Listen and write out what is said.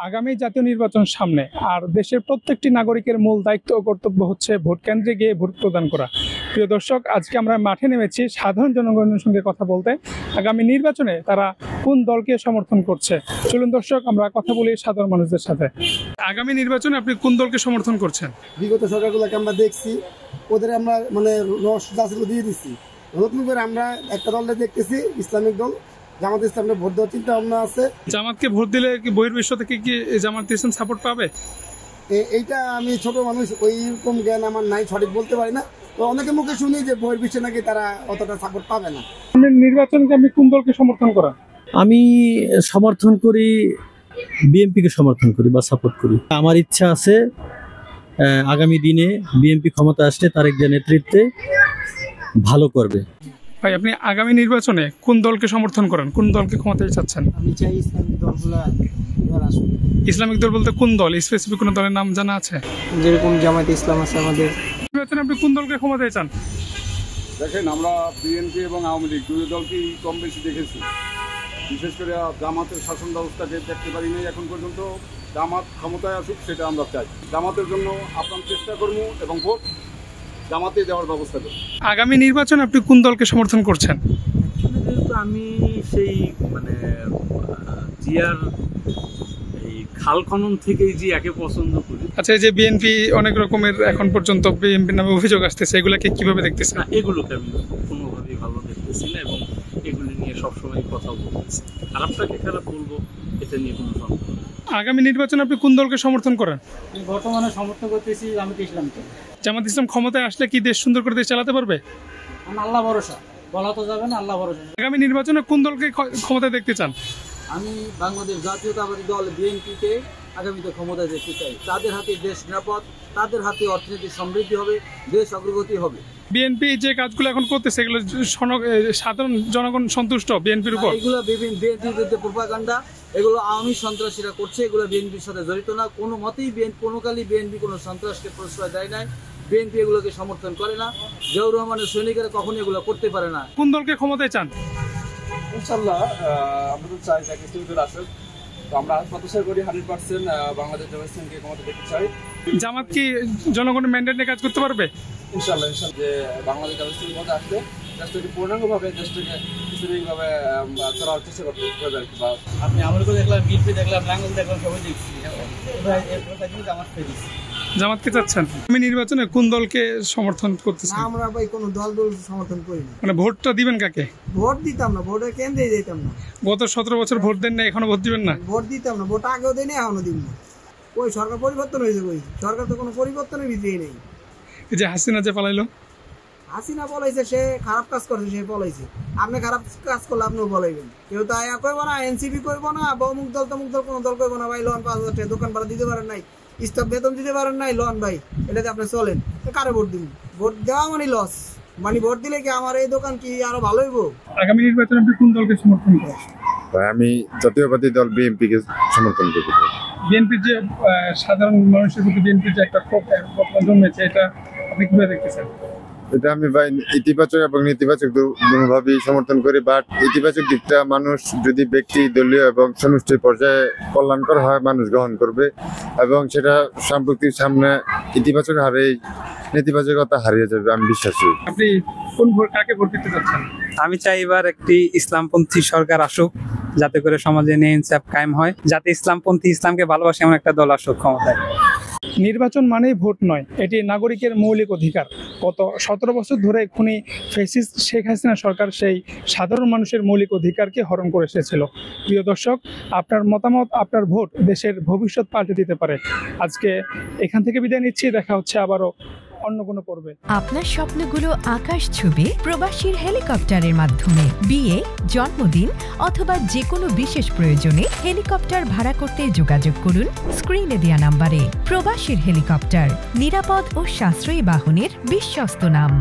আগামী জাতীয় নির্বাচন সামনে, আর দেশের প্রত্যেকটি নাগরিকের মূল দায়িত্ব ও কর্তব্য হচ্ছে ভোট কেন্দ্রে গিয়ে ভোট প্রদান করা। প্রিয় দর্শক, আজকে আমরা মাঠে নেমেছি সাধারণ জনগণের সঙ্গে কথা বলতে। আগামী নির্বাচনে তারা কোন দলকে সমর্থন করছে, চলুন দর্শক আমরা কথা বলি সাধারণ মানুষদের সাথে। আগামী নির্বাচনে আপনি কোন দলকে সমর্থন করছেন? বিগত সরকারগুলোকে আমরা দেখছি, ওদের আমরা রস জাসিল দিয়ে দিচ্ছি। নতুন করে আমরা একটা দলটা দেখতেছি, ইসলামিক দল জামাত ইসলামে ভোট দেওয়ার চিন্তা ভাবনা আছে। জামাতকে ভোট দিলে কি বহির্বিশ্ব থেকে কি জামাত ইসলাম সাপোর্ট পাবে? এইটা আমি ছোট মানুষ, ওইরকম জ্ঞান আমার নাই, সঠিক বলতে পারি না। তো অনেকের মুখে শুনি যে বহির্বিশ্বে নাকি তারা অতটা সাপোর্ট পাবে না। নির্বাচনকে আপনি কোন দলকে সমর্থন করেন? আমি সমর্থন করি, বিএনপিকে সমর্থন করি বা সাপোর্ট করি। আমার ইচ্ছা আছে আগামী দিনে বিএনপি ক্ষমতা আসলে তারেক জিয়ার নেতৃত্বে ভালো করবে। ভাই, আপনি আগামী নির্বাচনে কোন দলকে সমর্থন করেন, কোন দলকে ক্ষমতায় চাচ্ছেন? আমি চাই ইসলামিক দলগুলা এবার আসুক। ইসলামিক দল বলতে কোন দল, স্পেসিফিক কোন দলের নাম জানা আছে? যেরকম জামাত ইসলাম আছে আমাদের। নির্বাচনে আপনি কোন দলকে ক্ষমতায় চান? দেখেন, আমরা বিএনপি এবং আওয়ামী লীগ দুই দলকেই কম বেশি দেখেছি। বিশেষ করে জামাতের শাসন ব্যবস্থাকে দেখতে পারিনি এখন পর্যন্ত। জামাত ক্ষমতায় আসুক, সেটা আমরা চাই। জামাতের জন্য আপনার চেষ্টা করবো এবং ভোট জামাতে দেওয়ার ব্যবস্থা করব। আগামী নির্বাচনে আপনি কোন দলকে সমর্থন করছেন? আমি সেই জিয়ার এই খাল খনন থেকেই জিয়াকে পছন্দ করি। আচ্ছা, এই যে বিএনপি অনেক রকমের এখন পর্যন্ত বিএনপির নামে অভিযোগ আসতেছে, এগুলাকে কিভাবে দেখতেছেন? এগুলোকে আমি কোনোভাবেই ভালো দেখতেছি না এবং এগুলি নিয়ে সবসময় কথা বলতেছি। খারাপটাকে খারাপ বলবো, এটা নিয়ে কোনো সন্দেহ নেই। আগামী নির্বাচনে আপনি কোন দলকে সমর্থন করেন? আমি বর্তমানে সমর্থন করতেছি জামাত ইসলামকে। জামাত ইসলাম ক্ষমতায় আসলে কি দেশ সুন্দর করে দেশ চালাতে পারবে? আল্লাহ ভরসা, বলা তো যাবে না, আল্লাহ ভরসা। আগামী নির্বাচনে কোন দলকে ক্ষমতায় দেখতে চান? আমি বাংলাদেশ জাতীয়তাবাদী দল বিএনপিকে আগামীতে ক্ষমতায় দেখতে চাই। তাদের হাতে দেশ নিরাপদ, তাদের হাতে অর্থনৈতিক সমৃদ্ধি হবে, দেশ অগ্রগতি হবে। বিএনপি যে কাজগুলো এখন করতেছে, এগুলো সাধারণ জনগণ সন্তুষ্ট বিএনপির উপর? এগুলো বিএনপির বিরুদ্ধে প্রোপাগান্ডা, এগুলো আওয়ামী সন্ত্রাসীরা করছে, এগুলো বিএনপির সাথে জড়িত না। কোনো মতেই কোনোকালই বিএনপি কোনো সন্ত্রাসকে প্রশ্রয় দেয় নাই। বিএনপি এগুলোকে সমর্থন করে না। জিয়াউর রহমানের সৈনিকেরা কখনোই এগুলো করতে পারে না। কোন দলকে ক্ষমতায় চান? ইনশাল্লাহ আমরা তো চাই যে ইসলামিক আসুক। তো আমরা প্রত্যাশা করি 100% বাংলাদেশ জামাত ইসলামকে ক্ষমতা দেখতে চাই। জামাত কি জনগণের ম্যান্ডেট নিয়ে কাজ করতে পারবে? ইনশাল্লাহ যে বাংলাদেশ জামাত ইসলামের ক্ষমতা আসলে দেশটাকে পূর্ণাঙ্গভাবে দেশটাকে ইসলামিকভাবে চলার চেষ্টা করতে হবে আর কি। আপনি আমলকে দেখলাম, বিএনপি দেখলাম, লাঙ্গল দেখলাম, সবাই দেখছি। জামাতকে চাচ্ছেন? আমি নির্বাচনে কোন দলকে সমর্থন করতেছেন? আমরা ভাই কোনো দল সমর্থন করি না। মানে ভোটটা দিবেন কাকে? ভোট দিতাম না, ভোটের কেন্দ্রে যেতাম না। গত 17 বছর ভোট দেন না, এখনো ভোট দিবেন না? ভোট দিতাম না, ভোট আগেও দেয় না, এখনো দিব না। ওই সরকার পরিবর্তন হয়েছে, ওই সরকার তো কোনো পরিবর্তনের ভিতরেই নেই। এই যে হাসিনা যে পালাইলো, হাসিনা বলাইছে, সে খারাপ কাজ করছে, সে বলাইছে। আপনি খারাপ কাজ করলে আপনিও বলাইবেন। কেউ তো আয়া কইব না, এনসিপি কইব না, বহুমুখ দল তমুক দল কোনো দল কইব না। ভাই লোন 5,000 টাকা দোকান ভাড়া দিতে পারেন নাই, স্টক বেতন দিতে পারেন নাই, লোন ভাই এটাতে আপনি চলেন। কারে ভোট দিন? ভোট দেওয়া মানে লস, মানে ভোট দিলে কি আমার এই দোকান কি আরো ভালো হইব? আগামী নির্বাচনে আপনি কোন দলকে সমর্থন করেন? আমি জাতীয়বাদী দল বিএনপিকে সমর্থন করি। বিএনপির যে সাধারণ মানুষের প্রতি বিএনপির যে একটা ক্ষোভ জন্মেছে, এটা আপনি কিভাবে দেখতেছেন? এটা আমি ভাই ইতিবাচক এবং নেতিবাচক দুভাবেই সমর্থন করি। বাট ইতিবাচক দিকটা, মানুষ যদি ব্যক্তি, দলীয় এবং সমষ্টি পর্যায়ে কল্যাণকর হয়, মানুষ গ্রহণ করবে এবং সেটা সাম্প্রতিক সামনে ইতিবাচক হারেই নেতিবাচকতা হারিয়ে যাবে, আমি বিশ্বাসী। আপনি কোন ভোট, কাকে ভোট দিতে চাচ্ছেন? আমি চাই এবার একটি ইসলামপন্থী সরকার আসুক, যাতে করে সমাজে ন্যায় ইনসাফ কায়েম হয়, যাতে ইসলামপন্থী, ইসলামকে ভালোবাসে এমন একটা দল আসুক ক্ষমতায়। নির্বাচন মানেই ভোট নয়, এটি নাগরিকের মৌলিক অধিকার। গত 17 বছর ধরে খুনি ফ্যাসিস্ট শেখ হাসিনা সরকার সেই সাধারণ মানুষের মৌলিক অধিকারকে হরণ করে এসেছিল। প্রিয় দর্শক, আপনার মতামত, আপনার ভোট দেশের ভবিষ্যৎ পাল্টে দিতে পারে। আজকে এখান থেকে বিদায় নিচ্ছি, দেখা হচ্ছে আবারও অন্য কোনো পর্বে। আপনার স্বপ্নগুলো আকাশ ছুবে প্রবাসীর হেলিকপ্টারের মাধ্যমে। বিয়ে, জন্মদিন অথবা যে কোনো বিশেষ প্রয়োজনে হেলিকপ্টার ভাড়া করতে যোগাযোগ করুন স্ক্রিনে দেয়া নাম্বারে। প্রবাসীর হেলিকপ্টার, নিরাপদ ও সাশ্রয়ী বাহনের বিশ্বস্ত নাম।